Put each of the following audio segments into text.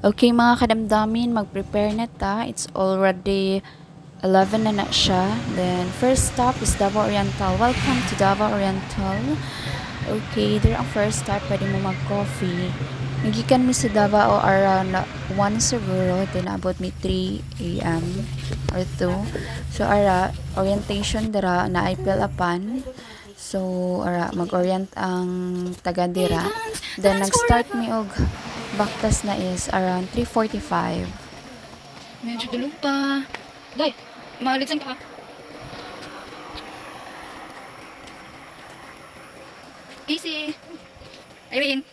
Okay mga kadamdamin, mag-prepare na ta. It's already 11 na siya. Then, first stop is Davao Oriental. Welcome to Davao Oriental. Okay, there ang first stop. Pwede mo mag-coffee. Nagikan mi sa Davao around 1 siguro. Then, about me 3 a.m. or 2. So, orientation dira na ay pilapan. So, mag-orient ang taga dira. Then, nag-start mi og baktas na is around 3:45. Medyo dulog pa. Day, maalitan ka. Easy. Irene.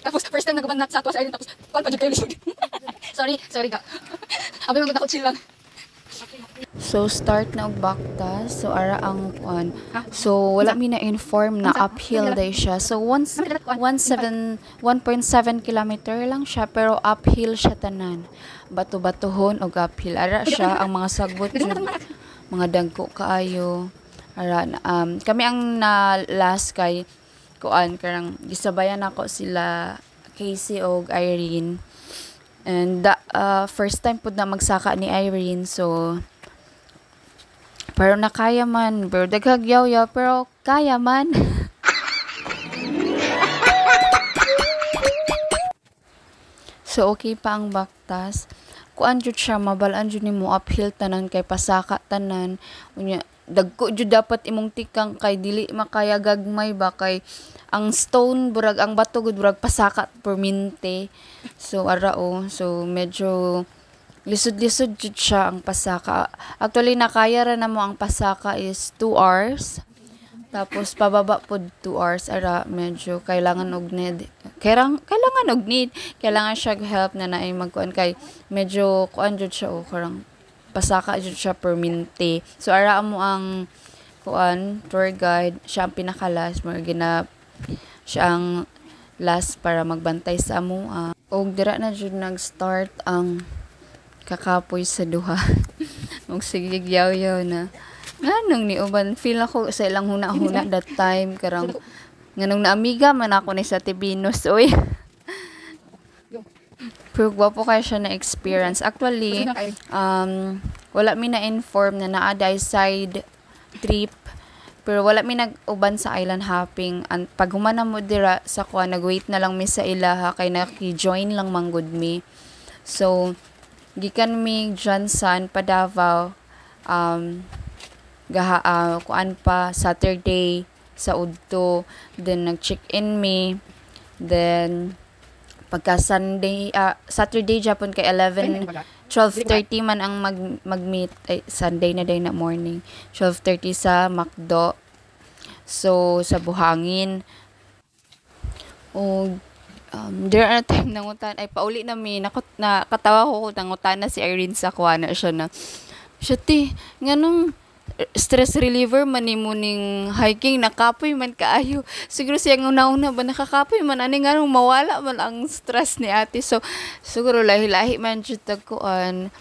Tapos, first time nagabanat sa atwas, Irene. Tapos, call pa dyan kayo lisod. sorry ka. Abi mag nakot lang. So, start na og baktas. So, ang kuan. So, wala mi na inform na uphill day siya. So, 1.7 kilometer lang siya, pero uphill siya tanan. Bato-batohon og uphill. Siya ang mga sagbot mga dagko kaayo. Kami ang na last kay kuan karang gisabayan ako sila Casey og Irene. And first time pud na magsaka ni Irene, so pero nakaya man, pero daghagyaw-yaw, pero kaya man. So okay pa ang baktas. Kuan jud siya, mabalaan jud nimo uphill tanan kay pasaka tanan. Unya dagko jud dapat imong tikang kay dili makaya gagmay ba kay ang stone burag ang bato gud burag pasaka permente. So so medyo lisod-lisod jud siya ang pasaka. Actually nakaya ra namo ang pasaka is 2 hours. Tapos pababa pod 2 hours medyo kailangan og need. Kailangan og need. Kailangan siya help na naay magkuan kay medyo kuan jud siya karang pasaka jud siya permente. So mo ang kuan tour guide, siya ang pinakalas, siya ang last para magbantay sa amo. Og dira na jud nag-start ang kakapoy sa duha. Mag sigigyaw-yaw na. Nganong ni uban feel ako sa ilang huna-huna that time karang nganong na amiga man ako ni sa Tibinos oy. Pero gwapo kaya siya na experience. Actually, wala mi na inform na naaday side trip. Pero wala mi nag-uban sa island hopping. Pag humana mo dira sa kuha, nag-wait na lang mi sa ilaha kay naki-join lang manggod mi. So, gikan mi Johnson pa Davao kuan pa Saturday sa Udto, then nag-check-in mi, then pagka Saturday Japon kay 12:30 man ang mag-meet ay Sunday na day na morning 12:30 sa McDo, so sa Buhangin. O there are time nangutan ay pauli na mi nakatawa ko nangutan na si Irene sa kuana siya na ti nganong stress reliever man nimo ning hiking, nakapoy man kaayo. Siguro siya una-una ba nakakapoy man ani nganong mawala man ang stress ni ate. So siguro lahi-lahi man jud kuan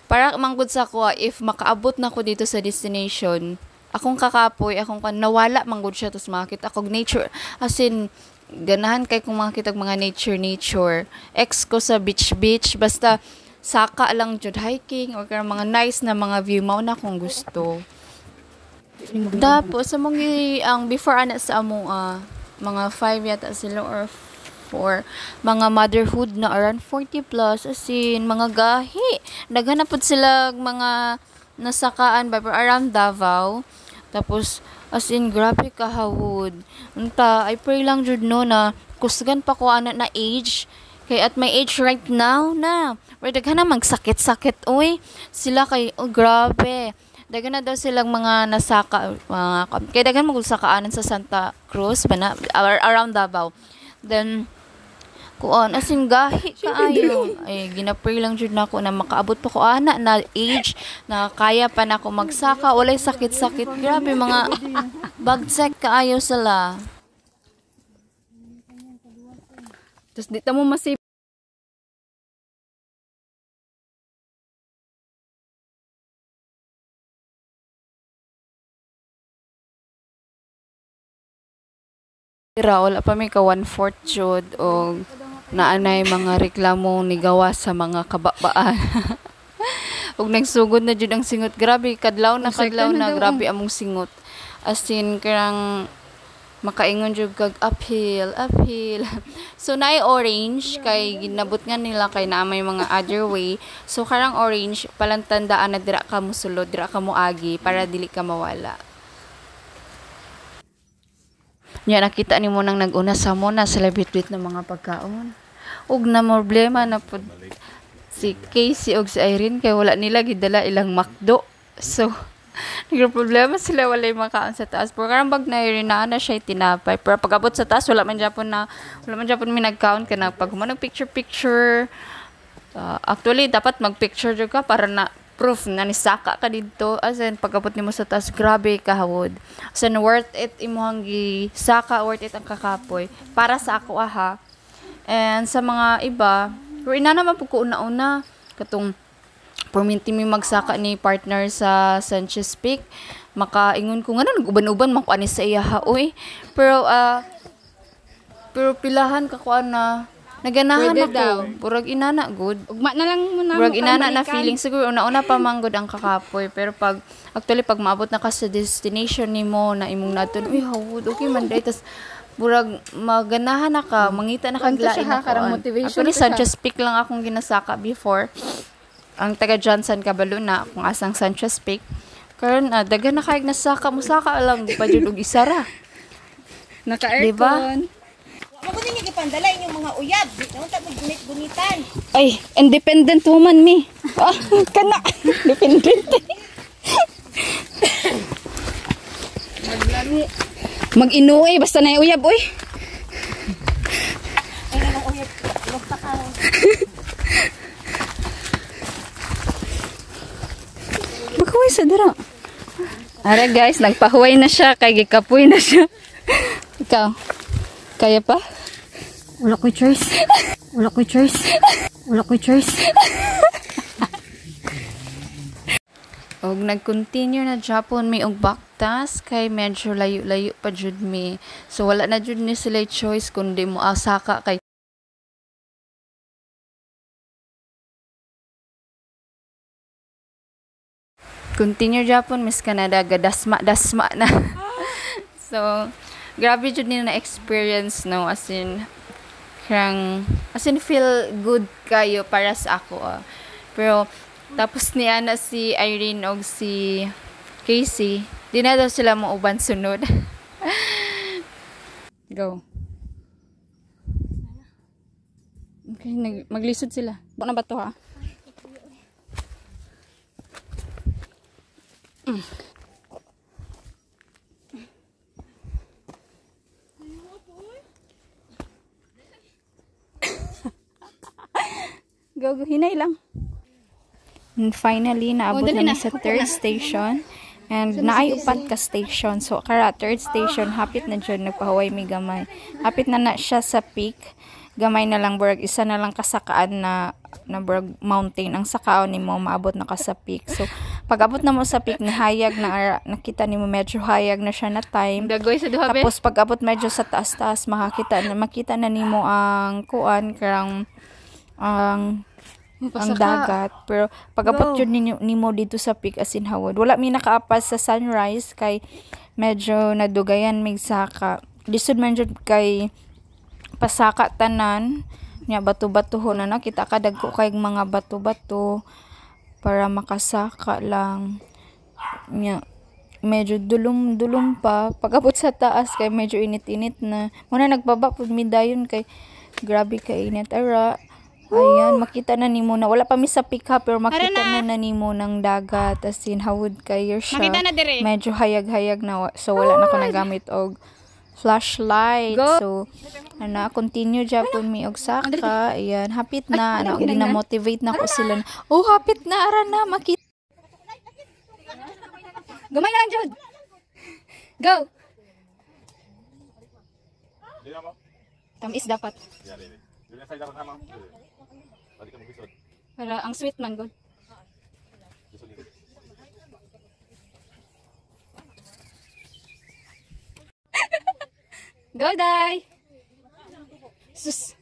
para manggod sa ko if makaabot na ko dito sa destination, akong kakapoy, akong nawala manggod siya tos makita kog nature, as in ganahan kay kung makita mga nature ex ko sa beach basta saka lang jud hiking or mga nice na mga view mao na kung gusto. Tapos sa ang before ana sa amo mga 5 yata sila or 4 mga motherhood na around 40 plus, as in mga gahi naghanap pod sila mga nasakaan by around Davao. Tapos as in grabe kahawod unta. I pray lang jud no na kusgan pa ko ana na age kay at my age right now na or daghan na magsakit-sakit oy sila kay grabe daghan na daw silang mga nasaka kay daghan magsakaanan sa Santa Cruz ba na around Davao. Then kuan as in gahi kaayo ay ginapray lang jud nako na makaabot pa ko ana na age na kaya pa nako magsaka walay sakit-sakit. Grabe mga bagsak kaayo sila. Tapos di ta mo masip wala pa may ka 1/4 jud o naanay mga reklamo ni gawa sa mga kababaan. Ug nagsugod na jud ang singot, grabe kadlaw na grabe among singot. As in karang makaingon jud kag uphill. So naay orange kay ginabot nga nila kay na may mga other way. So karang orange palantandaan na dira ka mosulod, dira ka moagi para dili ka mawala. Nya nakita nimo nang nag-una sa mo na sila bitbit ng mga pagkaon. Ug na problema na pud si Casey og si Irene kay wala nila gidala ilang McDo. So nagproblema sila walay makaon sa taas. Pero karang bag na Irene na siya tinapay. Pero pag-abot sa taas wala man japon mi nag-count ka na pag humanag picture. Actually dapat mag-picture jud ka para na proof na nisaka ka dito. As in pag-abot nimo sa taas grabe kahawod. As in worth it imuhang gisaka, worth it ang kakapoy para sa ako aha. And sa mga iba, pero ina naman po ko una-una katong perminti mi magsaka ni partner sa Sanchez Peak, makaingon ko nga na nag-uban-uban man ko ani sa iya ha oy. Pero pilahan ka ko na naganahan Pwede ako. daw. Burag inana good. Ugma na lang mo na. Burag inana na feeling siguro una-una pa man good ang kakapoy, pero pag maabot na ka sa destination nimo na imong naton, uy hawod okay man day tas burag maganahan na ka, mangita na kag lain na karang motivation. Actually, Sanchez Peak lang akong ginasaka before. Ang taga Johnson Cabalo na kung asang Sanchez Peak. Karon dagan na kay nasaka mo saka lang pa jud og isara. Naka-aircon. Diba? Wala ko ninyo ipandala inyong mga uyab. Di naman ta maggunit-gunitan. Ay, independent woman mi. Kana. Independent. Mag-inuwi basta na uyab oy. Ay, anong uyab? Lugta ka. Maghuway sa dira. Ara guys, nagpahuway na siya kay gikapoy na siya. Ikaw, kaya pa? Wala ko'y choice. Wala ko'y choice. Wala ko'y choice. Og nag-continue na Japon may og baktas kay medyo layo-layo pa jud mi. So wala na jud ni sila choice kundi mo asaka kay continue Japon Miss Canada gadasma na. So grabe jud ni na experience no as in feel good kayo para sa ako. Pero tapos niya na si Irene og si Casey, di na daw sila mauban sunod. Go. Okay, maglisod sila. Baka na ba to ha? Go, hinay lang. And finally, naabot na sa third station. And naay upat ka station. So, kara, third station, hapit na dyan, nagpahuway may gamay. Hapit na siya sa peak. Gamay na lang, burag. Isa na lang kasakaan na burag mountain. Ang sakaon ni mo, maabot na ka sa peak. So, pag abot na mo sa peak, nahayag na, nakita ni mo, medyo hayag na siya na time. Dagoy sa duha, Tapos, pag abot medyo sa taas-taas, makita na ni mo ang kuan, karang, ang dagat, pero pag-abot yun nimo dito sa peak as in hawod wala mi nakaapas sa sunrise kay medyo nadugayan mig saka lisod man jud kay pasaka tanan nya bato-batohon na nakita ka dagko kay mga bato-bato para makasaka lang nya medyo dulom pa pag-abot sa taas kay medyo init-init na muna nagbaba pud mi dayon kay grabe ka init ara. Ayan, makita na nimo na wala pa mi sa pick up pero makita na nimo ng dagat as in hawod kayo siya. Makita na dire. Medyo hayag-hayag na so wala na ko nagamit og flashlight. So continue Japon mi og saka. Ayan, hapit na gina-motivate na ko sila. Oh, hapit na ara na makita. Gamay na lang jud. Go. Tamis dapat. Para ang sweet man god. Go, Day! Sus!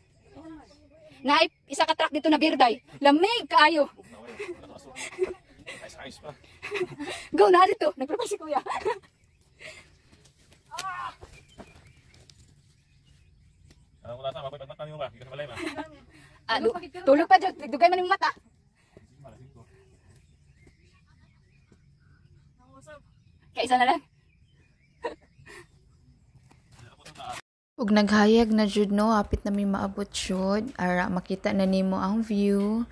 Naay isa ka truck dito na birday. Lamig kaayo. Ice pa. Go na dito. Nagprepare si kuya. Ano wala sa mapapatan mo ba? Hindi ka malay ba? Tulog pa dyan. Dugay man yung mata. Kaisa na lang. Ug naghayag na jud no, hapit na mi maabot jud, ara makita na nimo ang view.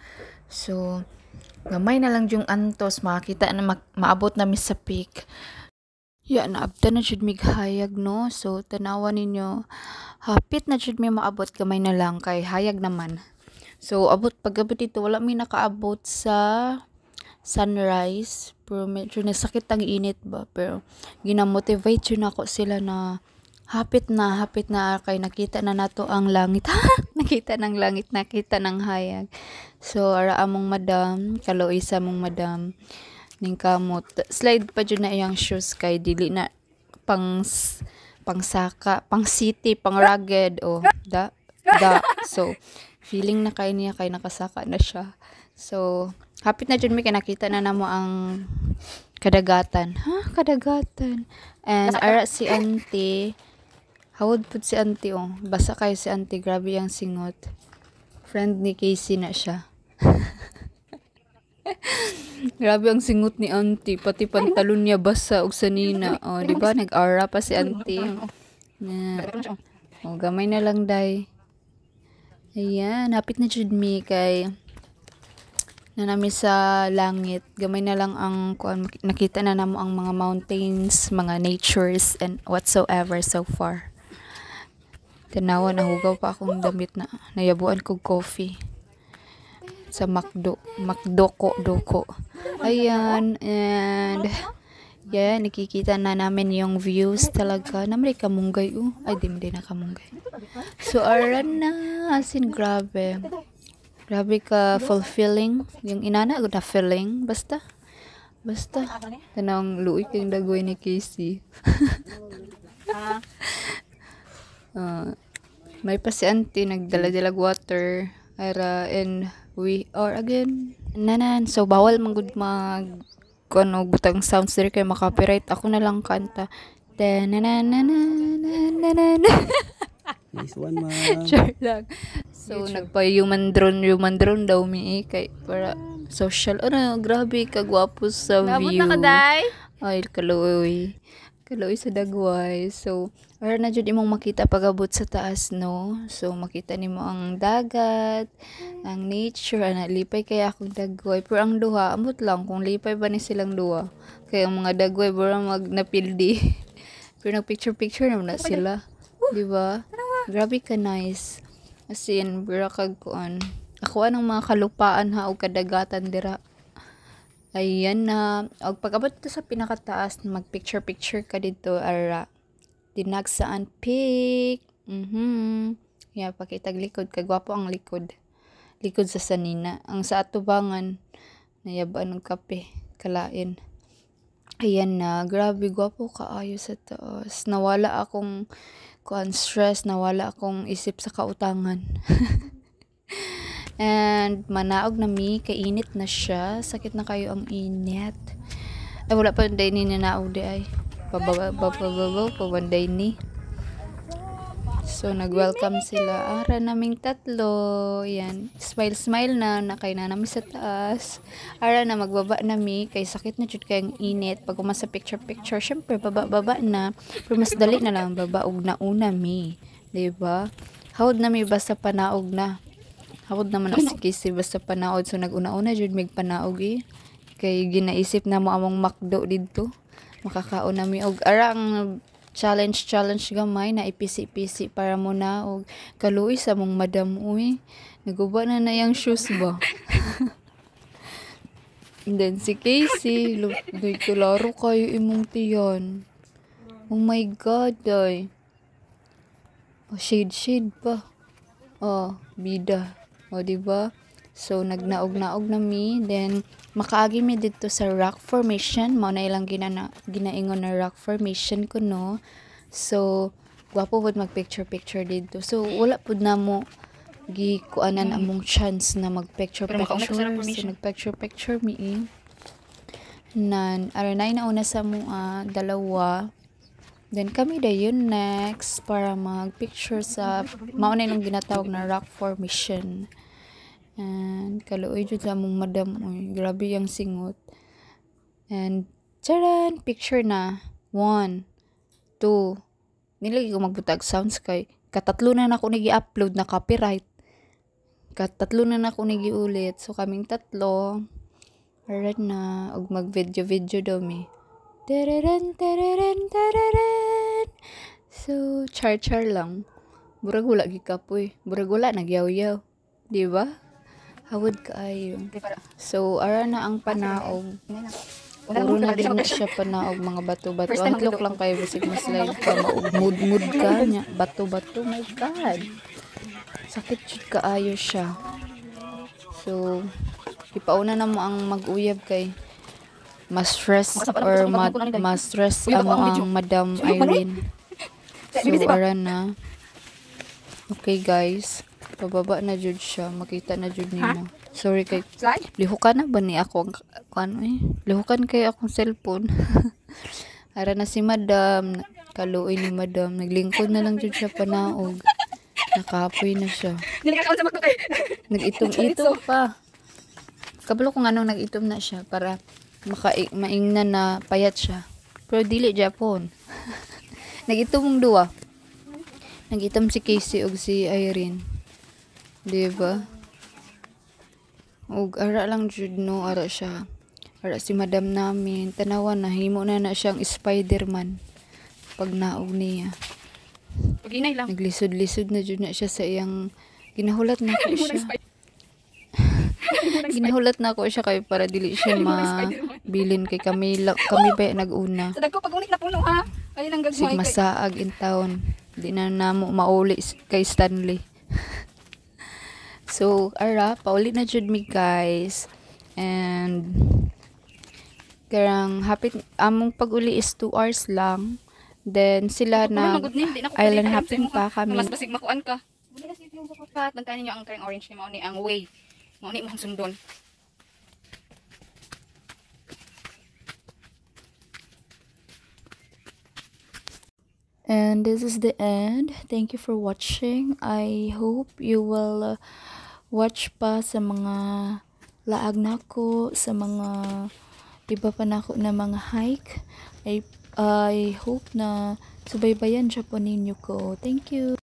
So gamay na lang yung antos, makita na maabot na mi sa peak. Ya naabta na jud mi hayag no. So tanawan ninyo, hapit na jud mi maabot, gamay na lang kay hayag naman. So pag-abot dito wala mi nakaabot sa sunrise, pero medyo nasakit ang init ba, pero ginamotivate yun ako sila na hapit na kay nakita na nato ang langit. Nakita ng langit, nakita ng hayag. So ara among madam, kaloy sa mong madam ning kamot, slide pa jud na iyang shoes kay dili na pang saka, pang city, pang rugged o da. So feeling na kay niya kay nakasaka na siya. So hapit na jud mi kay nakita na namo ang kadagatan. Kadagatan. And ara si auntie, hawod pud si auntie oh. Basa kayo si auntie, grabe ang singot. Friend ni Casey na siya. Grabe ang singot ni auntie, pati pantalon niya basa og sanina. Oh, di ba nag-ara pa si auntie. Oh, gamay na lang day. Ayan, hapit na jud mi kay na nami sa langit. Gamay na lang ang nakita na namo ang mga mountains, mga natures and whatsoever so far. Tanawa, nahugaw pa akong damit na nayabuan kog coffee sa Doko. Ayan, and yeah, nakikita na namin yung views talaga. Namri kamunggay ay di na kamunggay. So aran na, as in grabe ka fulfilling yung inana na feeling, basta tanang luoy kang dagoy ni Casey. May pa si auntie nagdala-dalag water ara, and we are again nanan. So bawal man gud mag kuno butang sounds dire kay makapiright. Ako na lang kanta Nice one, man. Sure lang. So nagpa-human drone daw mi kay para social. Grabe kagwapo sa view. Nabot na ka, day? Ay kaloy sa dagway. So ara na jud imong makita pag-abot sa taas no. So makita nimo ang dagat, ang nature, ana lipay kaya akong dagway. Pero ang duha amot lang kung lipay ba ni silang duha. Kaya ang mga dagway bura mag napildi. Pero nag picture naman na sila. Di ba? Grabe ka nice. As in, bura kag kuan. Ako anong mga kalupaan ha o kadagatan dira. Ayan na. Og pag-abot to sa pinakataas, mag-picture ka dito ara. Dinagsaan peak. Yeah, pakitag likod. Kagwapo ang likod. Likod sa sanina. Ang sa atubangan, nayabaan ng kape. Kalain. Ayan na. Grabe, gwapo kaayo sa taas. Nawala akong stress, nawala akong isip sa kautangan. And manaog na mi, kainit na siya. Sakit na kayo ang init. Ay wala pa day ni nanaog di ay. Pabanday ni. So nag-welcome sila. Ara naming tatlo. Yan. Smile na nakay na namin sa taas. Ara na magbaba nami kay sakit na jud kay ang init. Pag umasa picture, syempre baba na. Pero mas dali na lang baba og nauna mi. Diba? Hawod na mi basta panaog na. Hawod naman si Casey basta panaog. So nag-una jud mig panaog kay ginaisip na mo among makdo didto. Makakaon nami og ara ang challenge gamay na ipisi-pisi para mo na og kaluoy sa mong madam uy. Naguba na yang shoes ba. And then si Casey, doy klaro kayo imong tiyan. Oh my god, doy. Oh, shade pa. Oh, bida. Oh, diba? So nagnaog-naog na mi, then makaagi mi dito sa rock formation. Mao na ilang ginaingon na rock formation ko no. So gwapo pud mag picture dito. So wala pud na mo gikuanan among chance na mag-picture Pero makauna ka sa so permission. nag-picture mi nan aranay na una sa mga dalawa. Then kami dayon next para mag-picture sa mauna nung ginatawag na rock formation. And kaluoy jud sa among madam, oy, grabe yung singot. And charan, picture na. 1, 2. Nilagi ko magbutag sounds kay katatlo na ako nigi-upload na copyright. Katatlo na ako nigi-ulit. So kaming tatlo. Alright na, og mag-video daw mi. Tereren, tereren, tereren. So, char-char lang. Burag wala gikapoy. Burag wala nagyaw-yaw. Di ba? Hawad kaayo. So, ara na ang panaog. Puro na din na siya panaog mga bato-bato. First time Ang look lang kayo basig mas live ka. Mood-mood ka niya. Bato-bato. My God. Sakit jud kaayo siya. So, ipauna na mo ang mag-uyab kay mas stress or mas stress amo ang Madam Irene. So, ara na. Okay, guys. Pababa na jud siya. Makita na jud nimo. Sorry kay Slide? lihukan na ba ni ako ang lihukan kay akong cellphone. Ara na si Madam. Kaluoy ni Madam. Naglingkod na lang jud siya panaog. Nakapoy na siya. Dili ka sa magto kay. Nag-itom-itom pa. Kabalo kung anong nag-itom na siya para maingnan na payat siya. Pero dili Japon. Nag-itom mong duwa. Nag-itom si Casey ug si Irene. Diba? Ug ara lang jud no, ara siya. Ara si Madam namin. Tanawan na himo na siyang Spider-Man. Pag naog niya. Paginay lang. Naglisod-lisod na jud na siya sa iyang ginahulat na ko siya. Ginahulat na ako siya kay para dili siya mabilin kay kami ba nag-una. Sa dagko pag unik na puno ha. Ayun ang Sig gagmay kay. masaag in town. Di na namo mauli kay Stanley. So, ara, pauli na jud mi guys. And karang hapit among pag-uli is 2 hours lang. Then sila na island hopping pa kami. Mas basig makuan ka. Dili na yung sa kapat. Bantayan niyo ang karang orange ni mao ni ang way. Mao ni mo sundon. And this is the end. Thank you for watching. I hope you will watch pa sa mga laag nako, sa mga iba pa nako na mga hike. I hope na subaybayan siya po ninyo ko. Thank you.